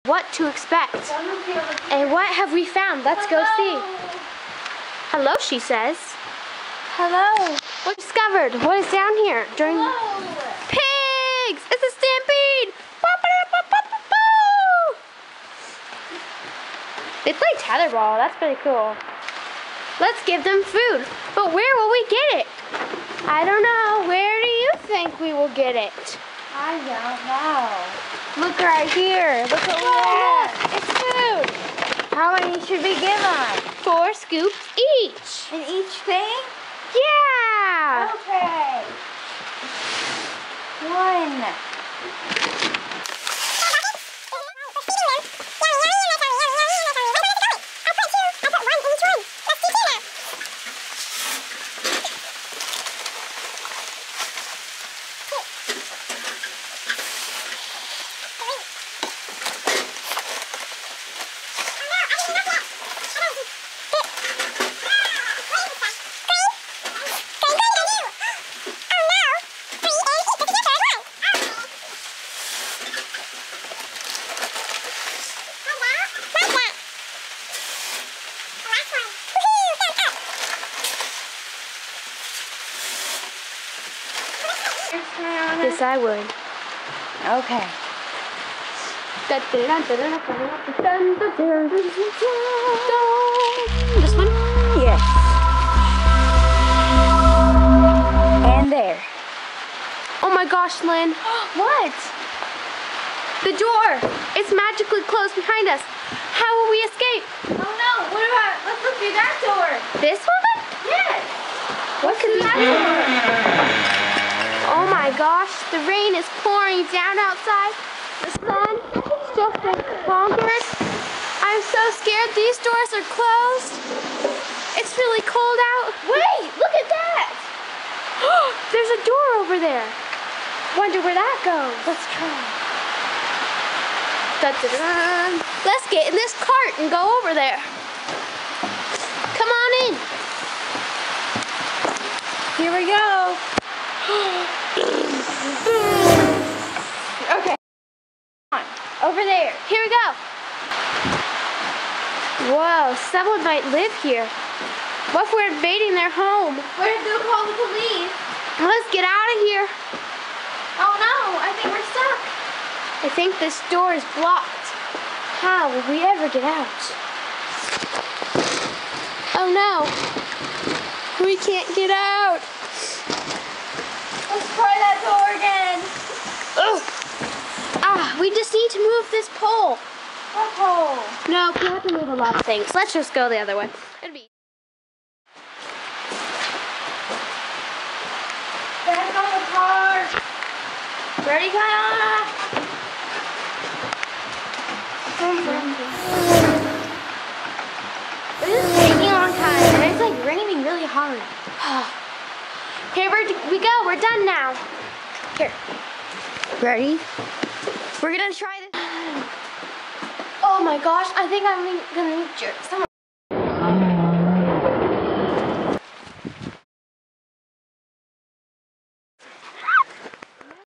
what to expect. And what have we found? Let's go see. Hello, she says. Hello. What discovered? What is down here? During pigs! It's a stampede! They play tetherball. That's pretty cool. Let's give them food. But where will we get it? I don't know. Where do you think we will get it? I don't know. Look right here. Look at Look, it's food. How many should we give them? 4 scoops each. In each thing? Yeah. Okay. 1. Yes, I would. Okay. This one? Yes. And there. Oh my gosh, Lynn. What? The door. It's magically closed behind us. How will we escape? Oh no, what about, let's look through that door. This one? Yes. What could be that door? Oh my gosh, the rain is pouring down outside. The sun is just as conquerous. I'm so scared. These doors are closed. It's really cold out. Wait, look at that. There's a door over there. Wonder where that goes. Let's try. Dun-dun-dun. Let's get in this cart and go over there. Come on in. Here we go. Okay. Over there. Here we go. Whoa, someone might live here. What if we're invading their home? We're going to call the police. Let's get out of here. Oh no, I think we're stuck. I think this door is blocked. How will we ever get out? Oh no. We can't get out. Let's try that door again. Ugh. Ah, we just need to move this pole. What hole? No, we have to move a lot of things. Let's just go the other way. It'd be. Back on the car. Ready, Kayana? This is taking a long time, and it's like raining really hard. Here we go. We're done now. Here. Ready? We're gonna try this. Oh my gosh, I think I'm gonna need someone.